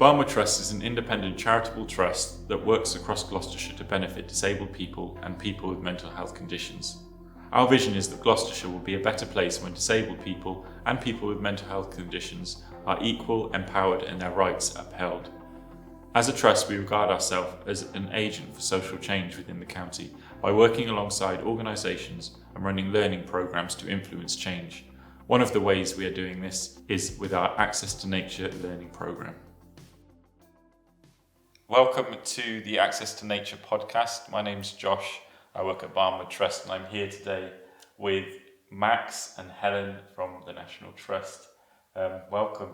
Barmer Trust is an independent charitable trust that works across Gloucestershire to benefit disabled people and people with mental health conditions. Our vision is that Gloucestershire will be a better place when disabled people and people with mental health conditions are equal, empowered and their rights upheld. As a trust, we regard ourselves as an agent for social change within the county by working alongside organisations and running learning programmes to influence change. One of the ways we are doing this is with our Access to Nature learning programme. Welcome to the Access to Nature podcast. My name's Josh. I work at Barmer Trust and I'm here today with Max and Helen from the National Trust. Welcome.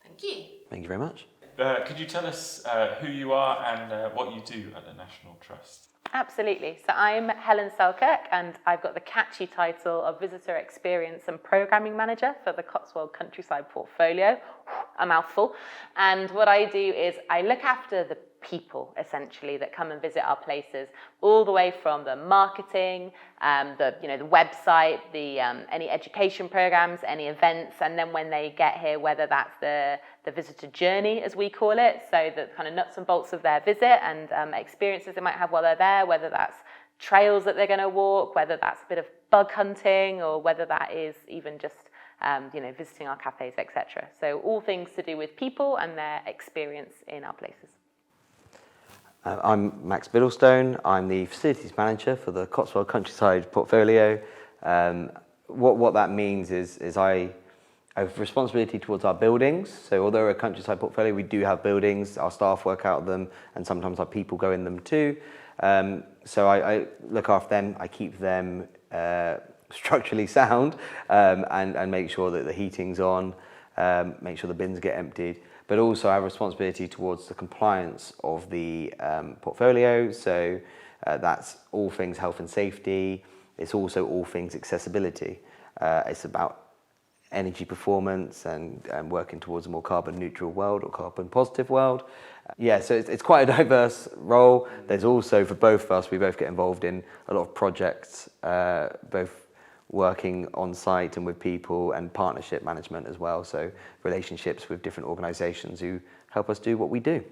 Thank you. Thank you very much. Could you tell us who you are and what you do at the National Trust? Absolutely. So I'm Helen Selkirk and I've got the catchy title of Visitor Experience and Programming Manager for the Cotswold Countryside Portfolio. A mouthful. And what I do is I look after the people essentially that come and visit our places, all the way from the marketing, the website, any education programs, any events, and then when they get here, whether that's the visitor journey as we call it, so the kind of nuts and bolts of their visit and experiences they might have while they're there, whether that's trails that they're going to walk, whether that's a bit of bug hunting, or whether that is even just visiting our cafes, etc. So all things to do with people and their experience in our places. I'm Max Biddlestone. I'm the Facilities Manager for the Cotswold Countryside Portfolio. What that means is I have responsibility towards our buildings. So although we're a countryside portfolio, we do have buildings, our staff work out of them, and sometimes our people go in them too. So I look after them, I keep them structurally sound and make sure that the heating's on, make sure the bins get emptied. But also I have responsibility towards the compliance of the portfolio. So that's all things health and safety. It's also all things accessibility. It's about energy performance and working towards a more carbon neutral world or carbon positive world. So it's quite a diverse role. There's also, for both of us, we both get involved in a lot of projects, both working on site and with people, and partnership management as well, so relationships with different organisations who help us do what we do.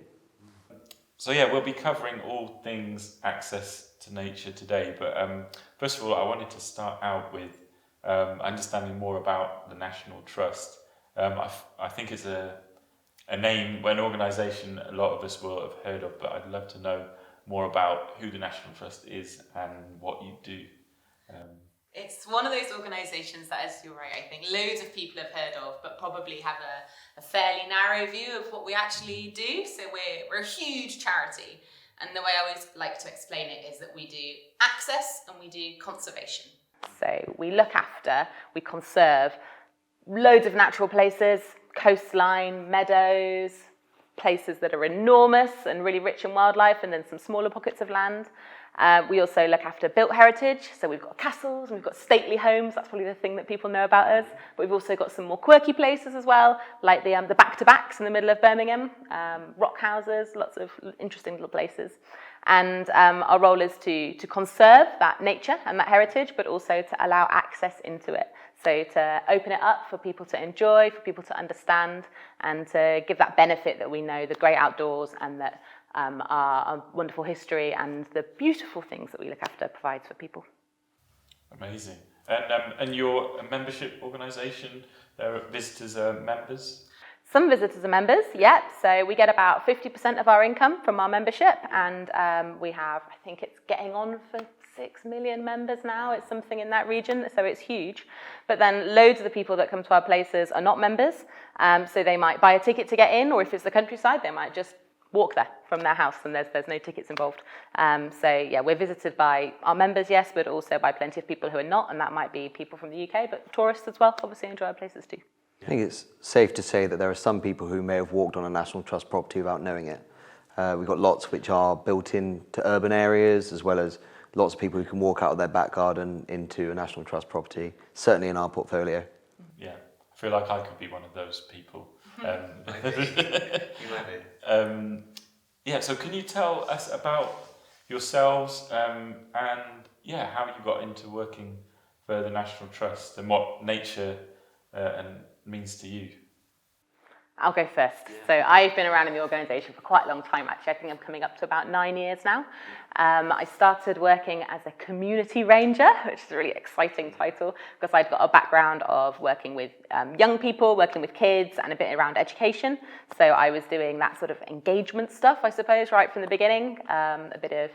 So we'll be covering all things access to nature today, but first of all I wanted to start out with understanding more about the National Trust. I think it's a name, an organisation a lot of us will have heard of, but I'd love to know more about who the National Trust is and what you do. It's one of those organisations that, as you're right, I think loads of people have heard of, but probably have a fairly narrow view of what we actually do. So we're a huge charity. And the way I always like to explain it is that we do access and we do conservation. So we look after, we conserve loads of natural places, coastline, meadows, places that are enormous and really rich in wildlife, and then some smaller pockets of land. We also look after built heritage, so we've got castles and we've got stately homes. That's probably the thing that people know about us. But we've also got some more quirky places as well, like the back-to-backs in the middle of Birmingham, rock houses, lots of interesting little places. And our role is to conserve that nature and that heritage, but also to allow access into it. So to open it up for people to enjoy, for people to understand, and to give that benefit that we know, the great outdoors, and that our wonderful history and the beautiful things that we look after provides for people. Amazing. And you're a membership organisation? Visitors are members? Some visitors are members, yep. So we get about 50% of our income from our membership, and we have, I think it's getting on for 6 million members now. It's something in that region, so it's huge. But then loads of the people that come to our places are not members, so they might buy a ticket to get in, or if it's the countryside, they might just walk there from their house, and there's no tickets involved. We're visited by our members, yes, but also by plenty of people who are not, and that might be people from the UK, but tourists as well obviously enjoy our places too. I think it's safe to say that there are some people who may have walked on a National Trust property without knowing it. We've got lots which are built into urban areas, as well as lots of people who can walk out of their back garden into a National Trust property, certainly in our portfolio. Yeah, I feel like I could be one of those people. You might be. So can you tell us about yourselves and how you got into working for the National Trust and what nature means to you? I'll go first. So I've been around in the organisation for quite a long time, actually. I think I'm coming up to about 9 years now. I started working as a community ranger, which is a really exciting title, because I've got a background of working with young people, working with kids, and a bit around education. So I was doing that sort of engagement stuff, I suppose, right from the beginning. A bit of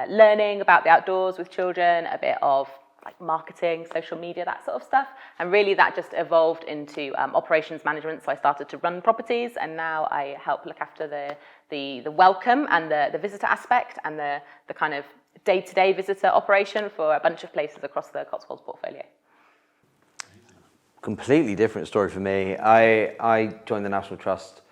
learning about the outdoors with children, a bit of like marketing, social media, that sort of stuff. And really that just evolved into operations management. So I started to run properties, and now I help look after the welcome and the visitor aspect and the kind of day-to-day visitor operation for a bunch of places across the Cotswolds portfolio. Completely different story for me. I joined the National Trust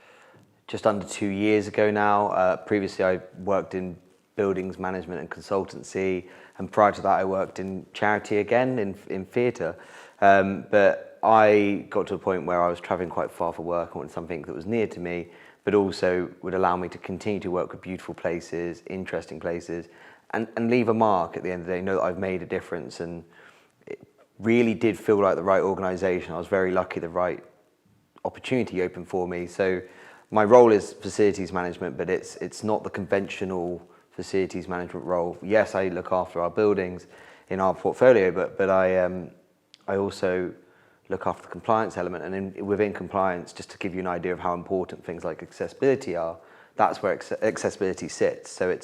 just under 2 years ago now. Previously I worked in buildings management and consultancy, and prior to that I worked in charity again, in theatre. But I got to a point where I was travelling quite far for work. I wanted something that was near to me, but also would allow me to continue to work with beautiful places, interesting places, and leave a mark at the end of the day, know that I've made a difference. And it really did feel like the right organisation. I was very lucky the right opportunity opened for me. So my role is facilities management, but it's not the conventional facilities management role. Yes, I look after our buildings in our portfolio, but I also look after the compliance element, and within compliance, just to give you an idea of how important things like accessibility are, that's where accessibility sits. So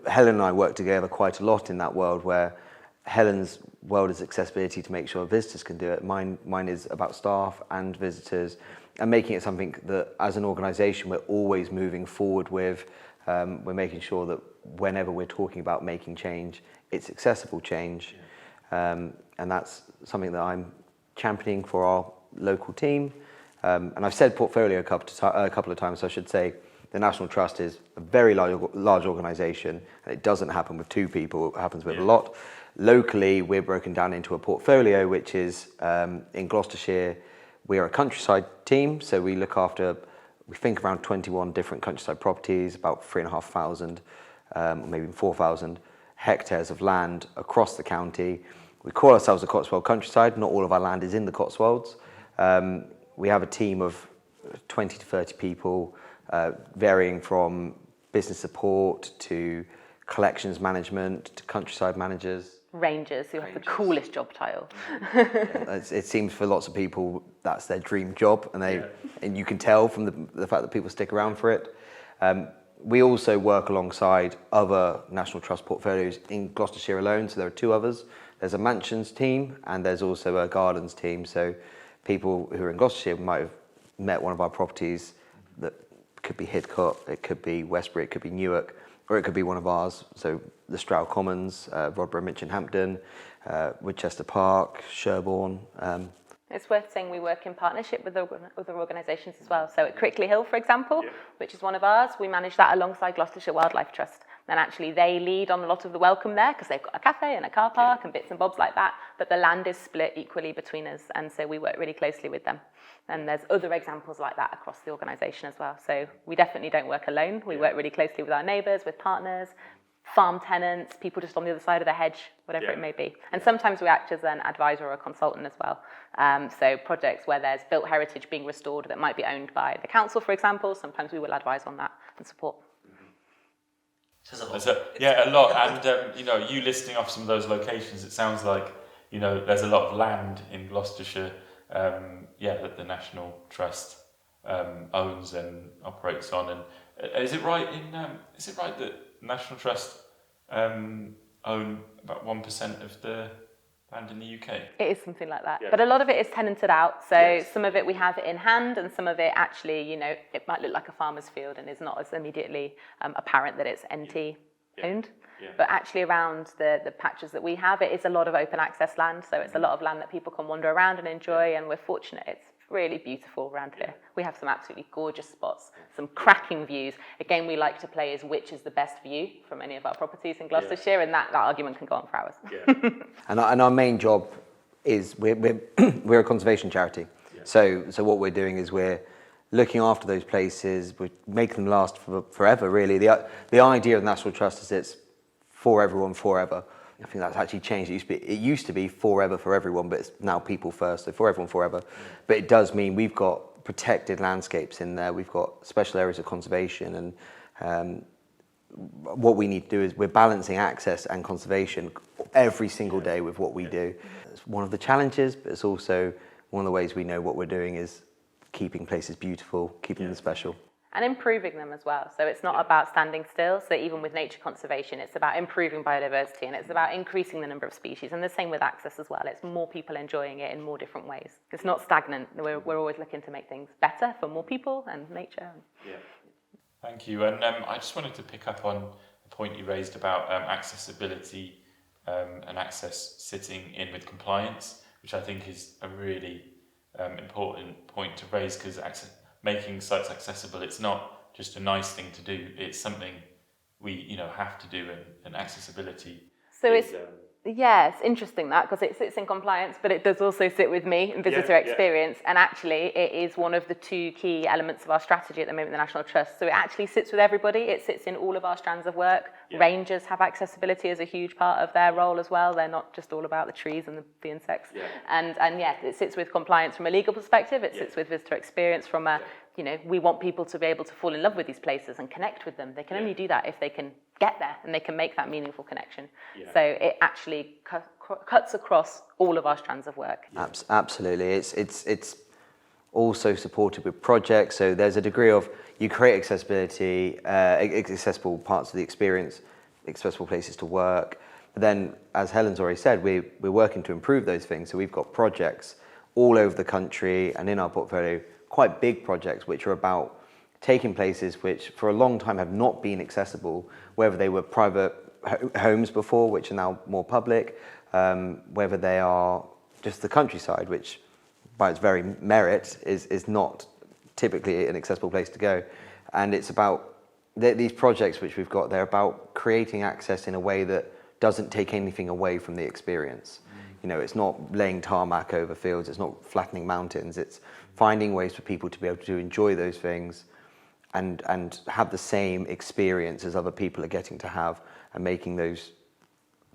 Helen and I work together quite a lot in that world, where Helen's world is accessibility to make sure visitors can do it. Mine is about staff and visitors, and making it something that as an organisation we're always moving forward with. We're making sure that whenever we're talking about making change, it's accessible change. And that's something that I'm championing for our local team. And I've said portfolio a couple of times, so I should say the National Trust is a very large organisation, and it doesn't happen with 2 people, it happens with a lot. Locally, we're broken down into a portfolio, which is in Gloucestershire, we're a countryside team, so we think around 21 different countryside properties, about 3,500, or maybe 4,000 hectares of land across the county. We call ourselves a Cotswold countryside. Not all of our land is in the Cotswolds. We have a team of 20 to 30 people, varying from business support to collections management to countryside managers. Rangers, who have the coolest job title. It seems for lots of people that's their dream job, and you can tell from the fact that people stick around for it. We also work alongside other National Trust portfolios in Gloucestershire alone, so there are 2 others. There's a mansions team and there's also a gardens team. So people who are in Gloucestershire might have met one of our properties that could be Hidcote, it could be Westbury, it could be Newark, or it could be one of ours. So the Stroud Commons, Rodborough, Minchinhampton, Woodchester Park, Sherborne. It's worth saying we work in partnership with other organisations as well. So at Crickley Hill, for example, which is one of ours, we manage that alongside Gloucestershire Wildlife Trust. And actually they lead on a lot of the welcome there, because they've got a cafe and a car park and bits and bobs like that, but the land is split equally between us, and so we work really closely with them. And there's other examples like that across the organisation as well. So we definitely don't work alone. We work really closely with our neighbours, with partners, farm tenants, people just on the other side of the hedge, whatever it may be. And sometimes we act as an advisor or a consultant as well. So projects where there's built heritage being restored that might be owned by the council, for example, sometimes we will advise on that and support. A lot. And you listing off some of those locations, it sounds like there's a lot of land in Gloucestershire that the National Trust owns and operates on. And is it right that National Trust own about 1% of the land in the UK? It is something like that. But a lot of it is tenanted out. So some of it we have in hand, and some of it actually, it might look like a farmer's field and is not as immediately apparent that it's NT owned. But actually around the patches that we have, it is a lot of open access land. So it's a lot of land that people can wander around and enjoy, and we're fortunate. It's really beautiful around here. We have some absolutely gorgeous spots, some cracking views. Again, we like to play as which is the best view from any of our properties in Gloucestershire, and that argument can go on for hours. And our main job is we're a conservation charity. So what we're doing is we're looking after those places, we make them last forever, really. The idea of the National Trust is it's for everyone, forever. I think that's actually changed. It used to be forever for everyone, but it's now people first, so for everyone, forever. But it does mean we've got protected landscapes in there. We've got special areas of conservation, and what we need to do is we're balancing access and conservation every single day with what we do. It's one of the challenges, but it's also one of the ways we know what we're doing is keeping places beautiful, keeping them special. And improving them as well. So it's not about standing still. So even with nature conservation, it's about improving biodiversity, and it's about increasing the number of species. And the same with access as well. It's more people enjoying it in more different ways. It's not stagnant. We're always looking to make things better for more people and nature. Yeah. Thank you. And I just wanted to pick up on the point you raised about accessibility and access sitting in with compliance, which I think is a really important point to raise, because making sites accessible, it's not just a nice thing to do, it's something we have to do, and accessibility. So it's interesting that, because it sits in compliance, but it does also sit with me in visitor experience. And actually, it is one of the two key elements of our strategy at the moment, the National Trust. So it actually sits with everybody. It sits in all of our strands of work. Rangers have accessibility as a huge part of their role as well. They're not just all about the trees and the insects. And it sits with compliance from a legal perspective. It sits with visitor experience from a, we want people to be able to fall in love with these places and connect with them. They can only do that if they can get there and they can make that meaningful connection. So it actually cuts across all of our strands of work. Absolutely. It's also supported with projects. So there's a degree of, you create accessibility, accessible parts of the experience, accessible places to work. But then, as Helen's already said, we're working to improve those things. So we've got projects all over the country and in our portfolio, quite big projects, which are about taking places which for a long time have not been accessible, whether they were private homes before, which are now more public, whether they are just the countryside, which by its very merit is not typically an accessible place to go. And it's about these projects which we've got, they're about creating access in a way that doesn't take anything away from the experience. It's not laying tarmac over fields, it's not flattening mountains, it's finding ways for people to be able to enjoy those things and have the same experience as other people are getting to have, and making those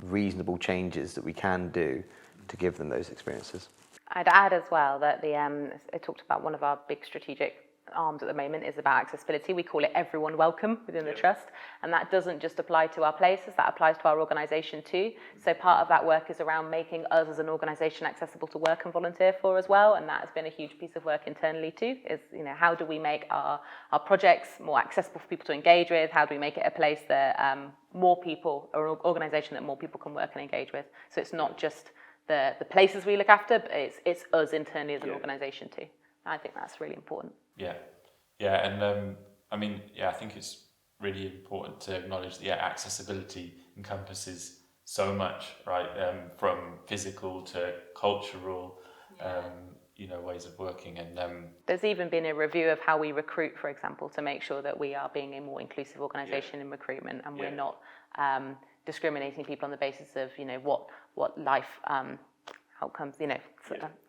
reasonable changes that we can do to give them those experiences. I'd add as well that I talked about one of our big strategic arms at the moment is about accessibility. We call it Everyone Welcome within the Trust, and that doesn't just apply to our places, that applies to our organisation too. So part of that work is around making us as an organisation accessible to work and volunteer for as well, and that has been a huge piece of work internally too, is how do we make our projects more accessible for people to engage with, how do we make it a place that more people, or an organisation that more people can work and engage with. So it's not just the places we look after, but it's us internally as an organisation too. I think that's really important. And I think it's really important to acknowledge that accessibility encompasses so much, right? From physical to cultural, ways of working. And there's even been a review of how we recruit, for example, to make sure that we are being a more inclusive organisation in recruitment, and we're not discriminating people on the basis of what life outcomes,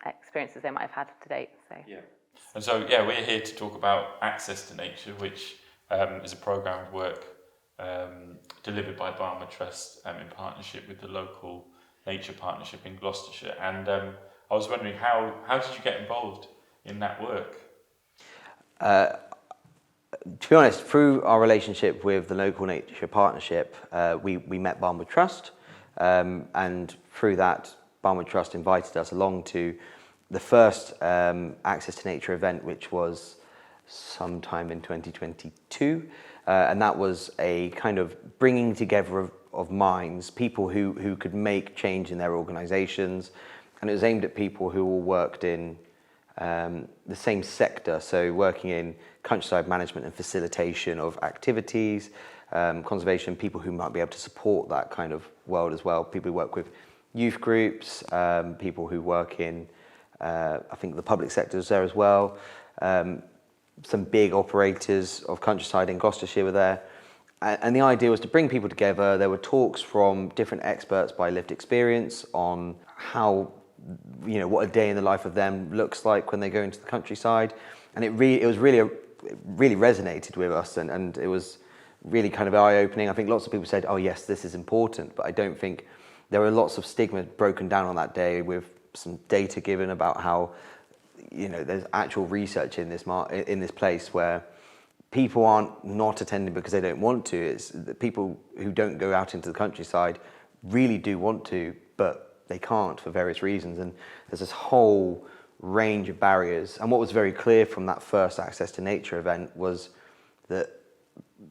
experiences they might have had to date. And so, we're here to talk about Access to Nature, which is a programme of work delivered by Barmer Trust in partnership with the local Nature Partnership in Gloucestershire. And I was wondering, how did you get involved in that work? To be honest, through our relationship with the local Nature Partnership, we met Barmer Trust, and through that, Barmer Trust invited us along to the first Access to Nature event, which was sometime in 2022, and that was a kind of bringing together of minds, people who could make change in their organisations, and it was aimed at people who all worked in the same sector, so working in countryside management and facilitation of activities, conservation, people who might be able to support that kind of world as well, people who work with youth groups, people who work in I think the public sector was there as well. Some big operators of countryside in Gloucestershire were there. And the idea was to bring people together. There were talks from different experts by lived experience on how, what a day in the life of them looks like when they go into the countryside. And it really resonated with us, and it was really kind of eye-opening. I think lots of people said, oh yes, this is important, but I don't think there were lots of stigma broken down on that day with some data given about how there's actual research in this place where people aren't not attending because they don't want to. It's the people who don't go out into the countryside really do want to, but they can't for various reasons. And there's this whole range of barriers. And what was very clear from that first Access to Nature event was that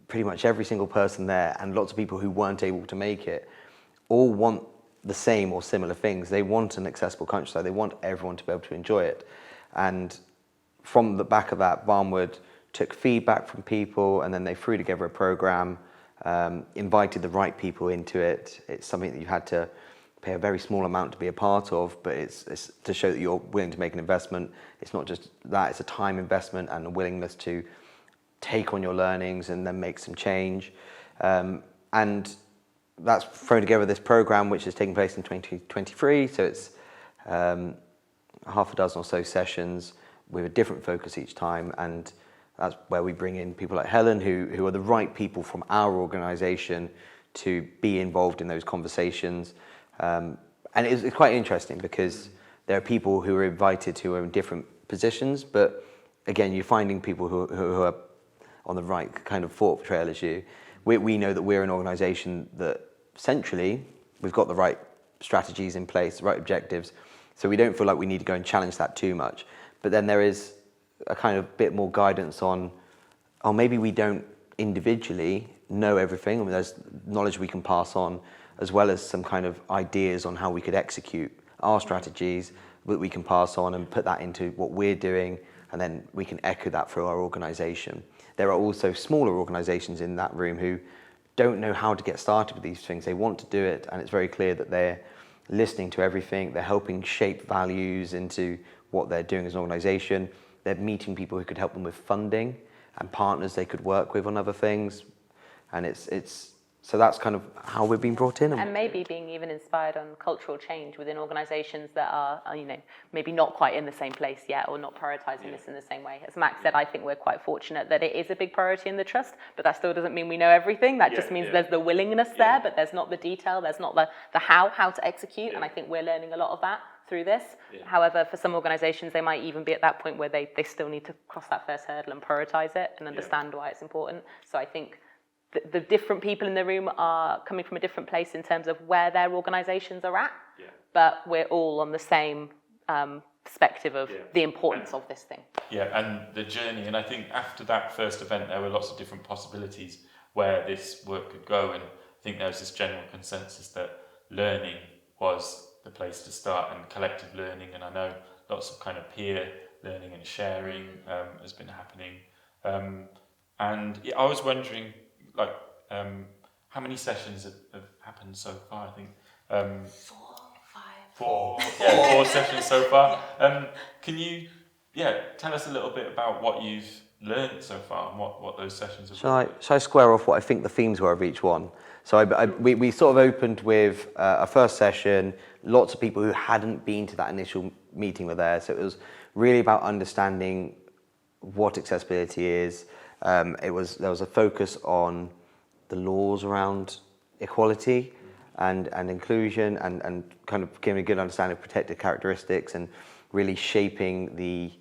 pretty much every single person there, and lots of people who weren't able to make it, all want the same or similar things. They want an accessible countryside. They want everyone to be able to enjoy it. And from the back of that, Barnwood took feedback from people, and then they threw together a program, invited the right people into it. It's something that you had to pay a very small amount to be a part of, but it's to show that you're willing to make an investment. It's not just that, it's a time investment and a willingness to take on your learnings and then make some change. And that's thrown together this program, which is taking place in 2023. So it's half a dozen or so sessions with a different focus each time. And that's where we bring in people like Helen, who are the right people from our organisation to be involved in those conversations. And it's quite interesting because there are people who are invited who are in different positions, but again, you're finding people who are on the right kind of thought trail as you. We know that we're an organisation that centrally, we've got the right strategies in place, the right objectives, so we don't feel like we need to go and challenge that too much. But then there is a kind of bit more guidance on, maybe we don't individually know everything, and there's knowledge we can pass on, as well as some kind of ideas on how we could execute our strategies that we can pass on and put that into what we're doing, and then we can echo that through our organisation. There are also smaller organisations in that room who don't know how to get started with these things. They want to do it, and it's very clear that they're listening to everything. They're helping shape values into what they're doing as an organisation. They're meeting people who could help them with funding and partners they could work with on other things. And so that's kind of how we've been brought in. And maybe being even inspired on cultural change within organisations that are, maybe not quite in the same place yet, or not prioritising this in the same way. As Max said, I think we're quite fortunate that it is a big priority in the Trust, but that still doesn't mean we know everything. That just means there's the willingness there, but there's not the detail, there's not the how to execute, and I think we're learning a lot of that through this. However, for some organisations, they might even be at that point where they still need to cross that first hurdle and prioritise it and understand why it's important. So I think the different people in the room are coming from a different place in terms of where their organisations are at, but we're all on the same perspective of the importance of this thing. Yeah, and the journey. And I think after that first event, there were lots of different possibilities where this work could go. And I think there was this general consensus that learning was the place to start, and collective learning. And I know lots of kind of peer learning and sharing has been happening. And I was wondering, how many sessions have happened so far? I think 4 sessions so far. Can you tell us a little bit about what you've learned so far and what those sessions have been? Shall I square off what I think the themes were of each one? So we sort of opened with a first session. Lots of people who hadn't been to that initial meeting were there, so it was really about understanding what accessibility is. There was a focus on the laws around equality and inclusion, and kind of giving a good understanding of protected characteristics, and really shaping the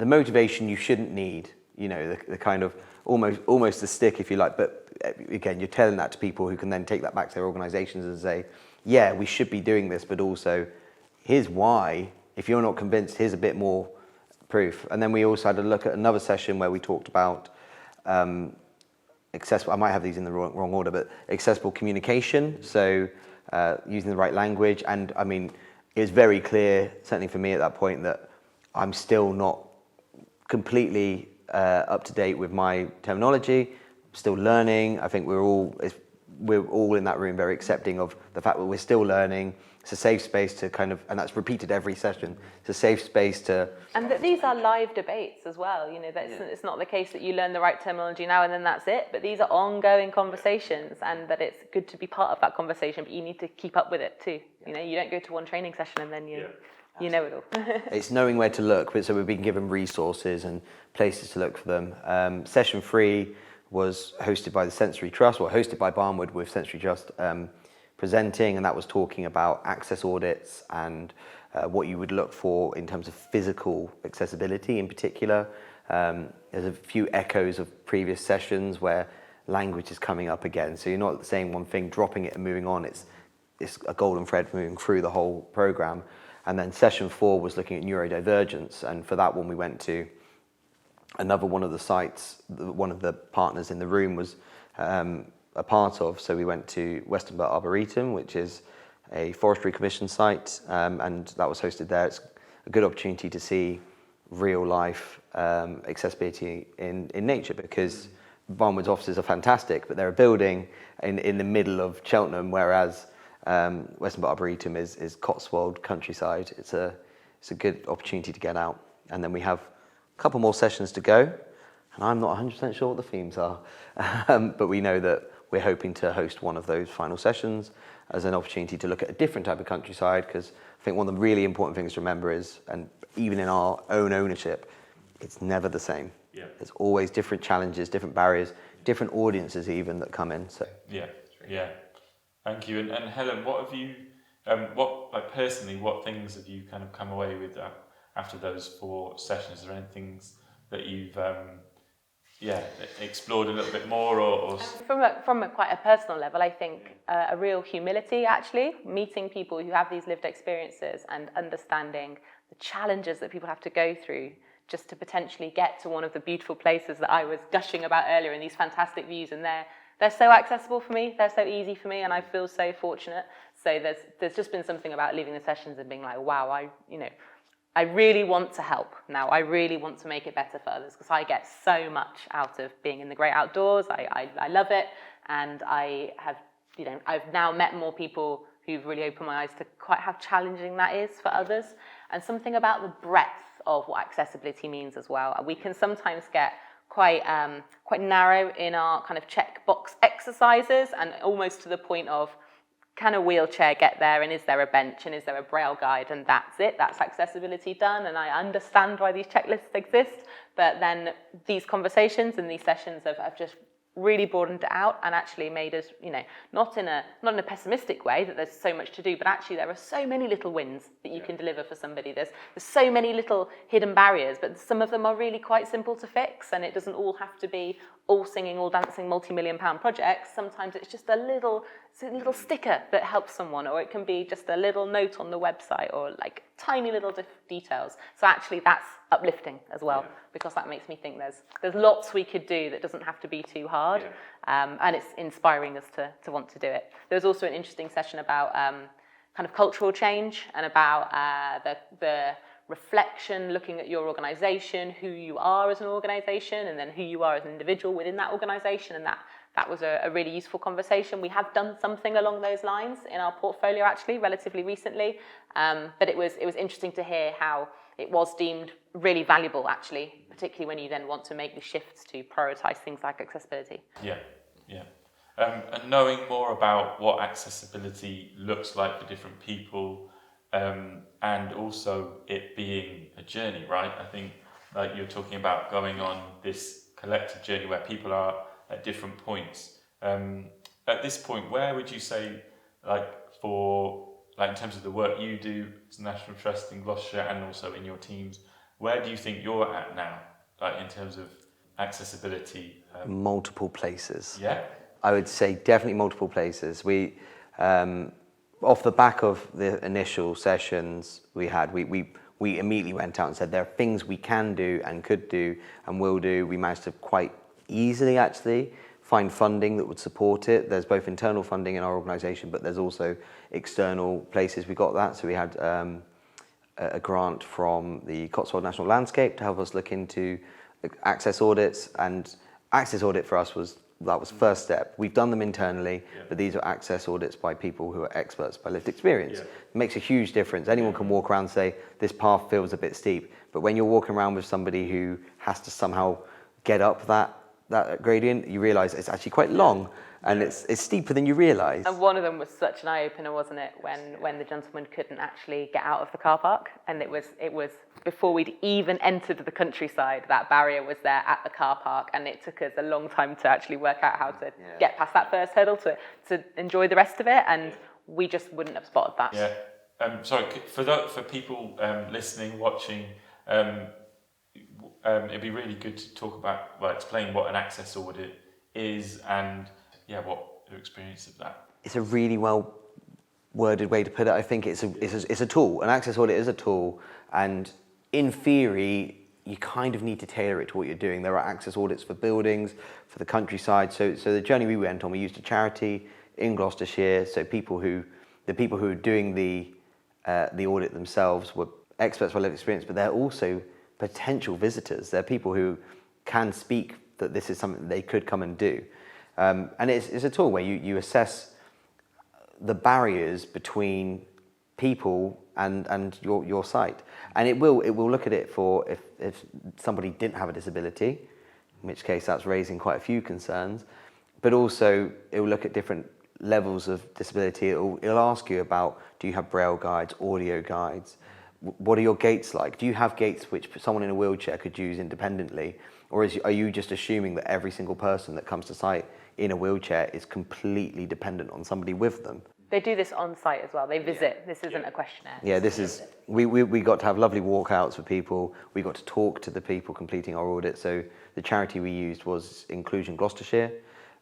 motivation you shouldn't need. The kind of almost the stick, if you like. But again, you're telling that to people who can then take that back to their organisations and say, yeah, we should be doing this, but also here's why. If you're not convinced, here's a bit more proof. And then we also had a look at another session where we talked about accessible, I might have these in the wrong order, but accessible communication, so using the right language. And I mean, it was very clear, certainly for me at that point, that I'm still not completely up to date with my terminology, still learning. I think we're all in that room very accepting of the fact that we're still learning. It's a safe space to kind of, and that's repeated every session, it's a safe space to... And that these are live debates as well, it's not the case that you learn the right terminology now and then that's it, but these are ongoing conversations, and that it's good to be part of that conversation, but you need to keep up with it too. You don't go to one training session and then you know it all. It's knowing where to look, so we've been given resources and places to look for them. Session 3 was hosted by the Sensory Trust, or hosted by Barnwood with Sensory Trust presenting, and that was talking about access audits and what you would look for in terms of physical accessibility in particular. There's a few echoes of previous sessions where language is coming up again. So you're not saying one thing, dropping it and moving on. It's a golden thread moving through the whole program. And then session 4 was looking at neurodivergence. And for that one, we went to another one of the sites, one of the partners in the room was a part of. So we went to Weston Butt Arboretum, which is a Forestry Commission site, and that was hosted there. It's a good opportunity to see real life accessibility in nature, because Barnwood's offices are fantastic, but they're a building in the middle of Cheltenham, whereas Weston Butt Arboretum is Cotswold countryside. It's a good opportunity to get out. And then we have a couple more sessions to go, and I'm not 100% sure what the themes are, but we know that we're hoping to host one of those final sessions as an opportunity to look at a different type of countryside, because I think one of the really important things to remember is, and even in our own ownership, it's never the same. Yeah. There's always different challenges, different barriers, different audiences even that come in. So Yeah. Thank you. And Helen, what have you, personally, what things have you kind of come away with after those 4 sessions? Are there any things that you've explored a little bit more, or... From a quite a personal level, I think a real humility, actually, meeting people who have these lived experiences and understanding the challenges that people have to go through just to potentially get to one of the beautiful places that I was gushing about earlier, and these fantastic views, and they're so accessible for me, they're so easy for me, and I feel so fortunate. So there's just been something about leaving the sessions and being like, wow, I really want to help now. I really want to make it better for others, because I get so much out of being in the great outdoors. I love it, and I've now met more people who've really opened my eyes to quite how challenging that is for others, and something about the breadth of what accessibility means as well. We can sometimes get quite narrow in our kind of checkbox exercises, and almost to the point of, can a wheelchair get there, and is there a bench, and is there a braille guide, and that's it, that's accessibility done. And I understand why these checklists exist, but then these conversations and these sessions have just really broadened it out and actually made us, not in a pessimistic way that there's so much to do, but actually there are so many little wins that you can deliver for somebody. There's so many little hidden barriers, but some of them are really quite simple to fix, and it doesn't all have to be all singing, all dancing, multi-million-pound projects. Sometimes it's just a little sticker that helps someone, or it can be just a little note on the website, or like tiny little details. So actually that's uplifting as well, because that makes me think there's lots we could do that doesn't have to be too hard, and it's inspiring us to want to do it. There was also an interesting session about kind of cultural change, and about the reflection, looking at your organisation, who you are as an organisation, and then who you are as an individual within that organisation, and that was a really useful conversation. We have done something along those lines in our portfolio actually relatively recently, but it was interesting to hear how it was deemed really valuable actually, particularly when you then want to make the shifts to prioritise things like accessibility. And knowing more about what accessibility looks like for different people, and also it being a journey, right? I think like you're talking about going on this collective journey where people are at different points. At this point, where would you say, in terms of the work you do as National Trust in Gloucestershire and also in your teams, where do you think you're at now, in terms of accessibility? Multiple places. Yeah? I would say definitely multiple places. We, off the back of the initial sessions we had, we immediately went out and said there are things we can do and could do and will do. We managed to quite easily actually find funding that would support it. There's both internal funding in our organisation, but there's also external places we got that. So we had a grant from the Cotswold National Landscape to help us look into access audits, and access audit for us was first step. We've done them internally, but these are access audits by people who are experts by lived experience. It makes a huge difference. Anyone can walk around and say, this path feels a bit steep, but when you're walking around with somebody who has to somehow get up that gradient, you realise it's actually quite long, and it's steeper than you realise. And one of them was such an eye-opener, wasn't it, when the gentleman couldn't actually get out of the car park, and it was before we'd even entered the countryside, that barrier was there at the car park, and it took us a long time to actually work out how to get past that first hurdle to enjoy the rest of it, and we just wouldn't have spotted that. Sorry, for people listening, watching, it'd be really good to talk about, explain what an access audit is and what your experience of that. It's a really well worded way to put it. I think it's a tool. An access audit is a tool, and in theory, you kind of need to tailor it to what you're doing. There are access audits for buildings, for the countryside. So the journey we went on, we used a charity in Gloucestershire. So the people who were doing the audit themselves were experts with lived experience, but they're also potential visitors. They're people who can speak that this is something that they could come and do. And it's a tool where you assess the barriers between people and your site, and it will look at it for if somebody didn't have a disability, in which case that's raising quite a few concerns, but also it will look at different levels of disability. It'll ask you about, do you have braille guides, audio guides, what are your gates like, do you have gates which someone in a wheelchair could use independently, or are you just assuming that every single person that comes to site in a wheelchair is completely dependent on somebody with them? They do this on site as well. They visit. This isn't a questionnaire. Yeah, this is, we got to have lovely walkouts with people. We got to talk to the people completing our audit. So the charity we used was Inclusion Gloucestershire.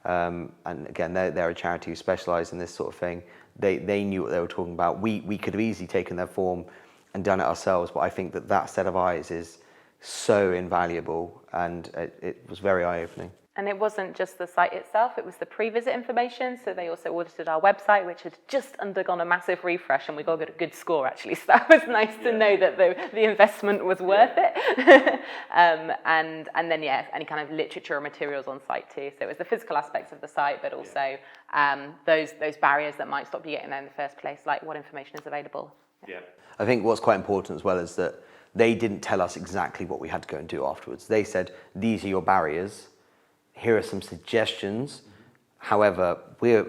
And again, they're a charity who specialise in this sort of thing. They knew what they were talking about. We could have easily taken their form and done it ourselves, but I think that set of eyes is so invaluable, and it was very eye-opening. And it wasn't just the site itself, it was the pre-visit information. So they also audited our website, which had just undergone a massive refresh, and we got a good score actually. So that was nice to know that the investment was worth it. And then, any kind of literature or materials on site too. So it was the physical aspects of the site, but also those barriers that might stop you getting there in the first place, like what information is available. Yeah. I think what's quite important as well is that they didn't tell us exactly what we had to go and do afterwards. They said, these are your barriers. Here are some suggestions. However,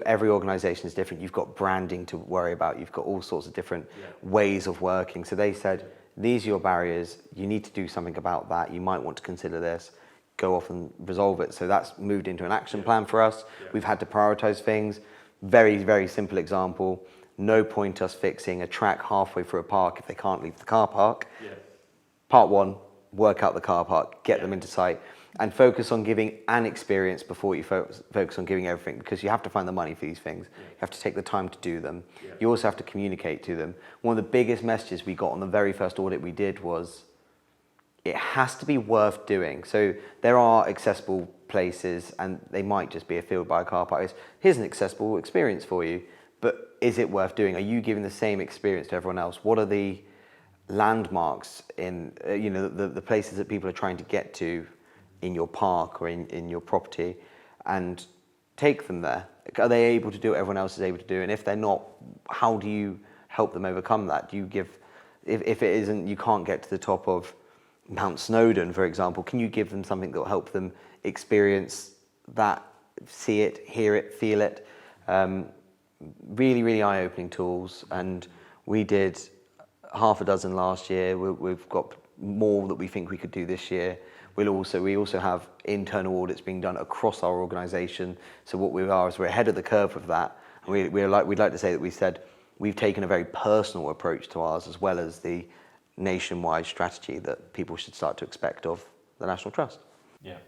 every organisation is different. You've got branding to worry about. You've got all sorts of different ways of working. So they said, these are your barriers. You need to do something about that. You might want to consider this. Go off and resolve it. So that's moved into an action plan for us. We've had to prioritise things. Very, very simple example. No point us fixing a track halfway through a park if they can't leave the car park. Part one, work out the car park, get them into site, and focus on giving an experience before you focus on giving everything, because you have to find the money for these things. You have to take the time to do them. You also have to communicate to them. One of the biggest messages we got on the very first audit we did was, it has to be worth doing. So there are accessible places, and they might just be a field by a car park. Here's an accessible experience for you, but is it worth doing? Are you giving the same experience to everyone else? What are the landmarks in the places that people are trying to get to in your park or in your property, and take them there? Are they able to do what everyone else is able to do? And if they're not, how do you help them overcome that? Do you give, if it isn't, you can't get to the top of Mount Snowdon, for example, can you give them something that will help them experience that, see it, hear it, feel it? Really, really eye-opening tools, and we did half a dozen last year. We've got more that we think we could do this year. We also have internal audits being done across our organisation. So what we are is we're ahead of the curve with that. And we'd like to say that we've taken a very personal approach to ours, as well as the nationwide strategy that people should start to expect of the National Trust. Yeah,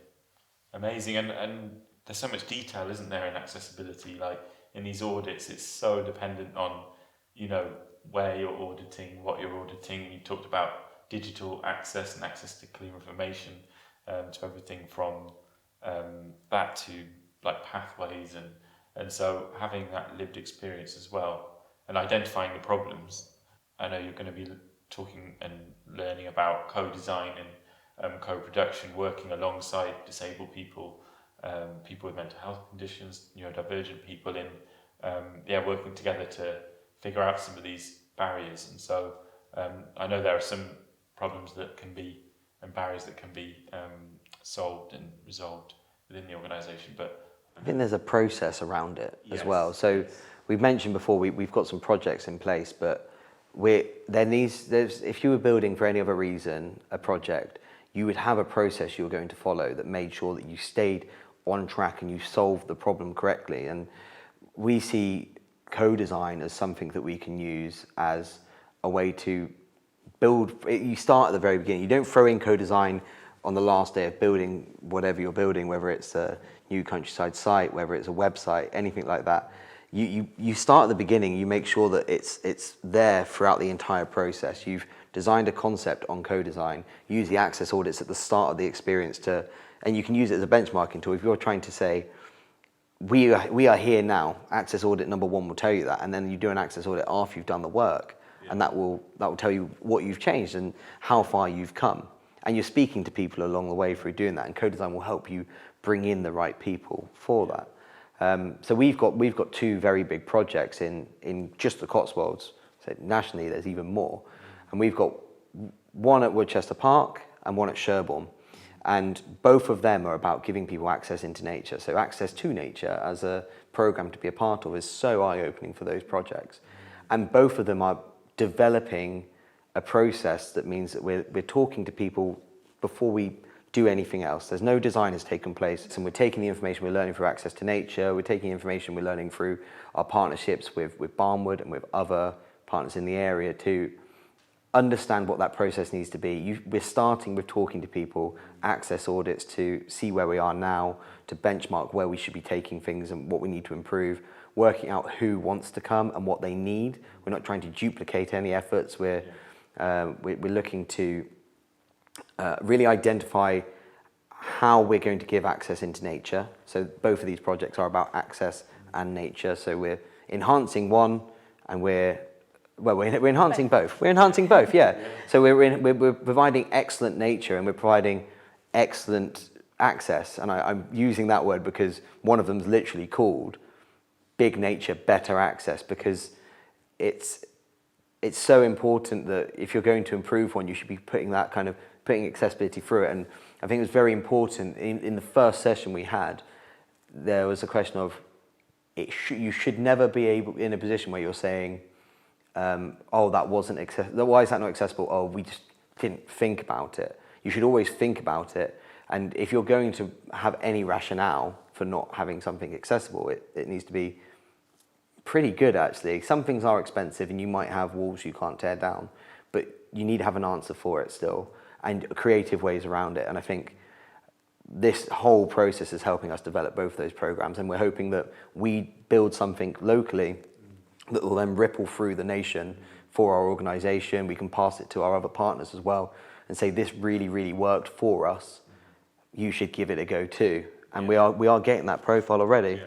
amazing. And there's so much detail, isn't there, in accessibility? Like in these audits, it's so dependent on, where you're auditing, what you're auditing. You talked about digital access and access to clear information, to everything from that to like pathways, and so having that lived experience as well, and identifying the problems. I know you're going to be talking and learning about co-design and co-production, working alongside disabled people, people with mental health conditions, neurodivergent people in working together to figure out some of these barriers. And so I know there are some problems that can be, and barriers that can be solved and resolved within the organisation, but I think there's a process around it as well. So we've mentioned before, we've got some projects in place, but if you were building for any other reason a project, you would have a process you were going to follow that made sure that you stayed on track and you solved the problem correctly. And we see co-design as something that we can use as a way to build. You start at the very beginning. You don't throw in co-design on the last day of building whatever you're building, whether it's a new countryside site, whether it's a website, anything like that. You start at the beginning. You make sure that it's there throughout the entire process. You've designed a concept on co-design. Use the access audits at the start of the experience and you can use it as a benchmarking tool. If you're trying to say, we are here now, access audit number 1 will tell you that, and then you do an access audit after you've done the work, and that will tell you what you've changed and how far you've come. And you're speaking to people along the way through doing that, and co-design will help you bring in the right people for that. So we've got 2 very big projects in just the Cotswolds. So nationally, there's even more, and we've got one at Woodchester Park and one at Sherborne, and both of them are about giving people access into nature. So access to nature as a program to be a part of is so eye-opening for those projects, and both of them are developing a process that means that we're talking to people before we do anything else. There's no design has taken place, and we're taking the information we're learning through access to nature, we're taking the information we're learning through our partnerships with Barnwood and with other partners in the area to understand what that process needs to be. We're starting with talking to people, access audits to see where we are now, to benchmark where we should be taking things and what we need to improve, working out who wants to come and what they need. We're not trying to duplicate any efforts. We're looking to really identify how we're going to give access into nature. So both of these projects are about access and nature. So we're enhancing one, and we're enhancing both. We're enhancing both, yeah. So we're providing excellent nature, and we're providing excellent access. And I'm using that word because one of them's literally called Big Nature, Better Access, because it's so important that if you're going to improve one, you should be putting accessibility through it. And I think it was very important in the first session we had, there was a question of you should never be in a position where you're saying, oh, that wasn't accessible. Why is that not accessible? Oh, we just didn't think about it. You should always think about it. And if you're going to have any rationale for not having something accessible, it needs to be pretty good, actually. Some things are expensive, and you might have walls you can't tear down, but you need to have an answer for it still, and creative ways around it. And I think this whole process is helping us develop both of those programs, and we're hoping that we build something locally that will then ripple through the nation for our organisation. We can pass it to our other partners as well and say, this really, really worked for us. You should give it a go too. And we are getting that profile already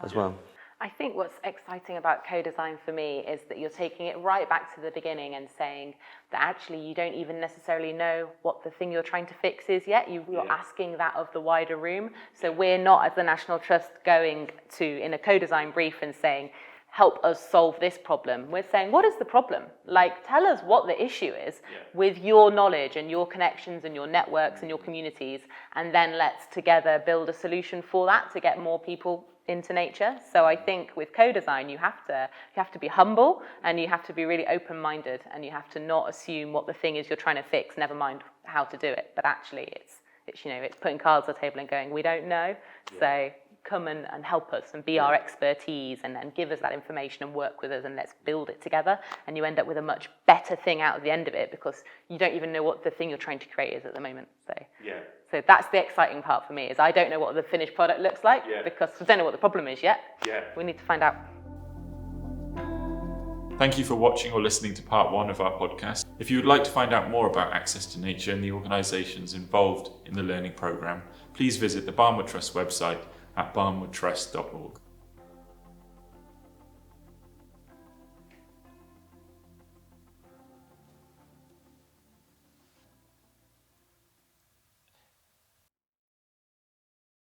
as well. I think what's exciting about co-design for me is that you're taking it right back to the beginning and saying that actually you don't even necessarily know what the thing you're trying to fix is yet. You're asking that of the wider room. So we're not, as the National Trust, going to, in a co-design brief and saying, help us solve this problem. We're saying, what is the problem? Like, tell us what the issue is with your knowledge and your connections and your networks and your communities, and then let's together build a solution for that to get more people into nature. So I think with co-design, you have to be humble, and you have to be really open-minded, and you have to not assume what the thing is you're trying to fix, never mind how to do it. But actually, it's putting cards on the table and going, we don't know. So come and help us and be our expertise, and then give us that information and work with us, and let's build it together. And you end up with a much better thing out of the end of it, because you don't even know what the thing you're trying to create is at the moment. So that's the exciting part for me, is I don't know what the finished product looks like because I don't know what the problem is yet. We need to find out. Thank you for watching or listening to part 1 of our podcast. If you would like to find out more about Access to Nature and the organisations involved in the learning programme, please visit the Barnwood Trust website at barnwoodtrust.org.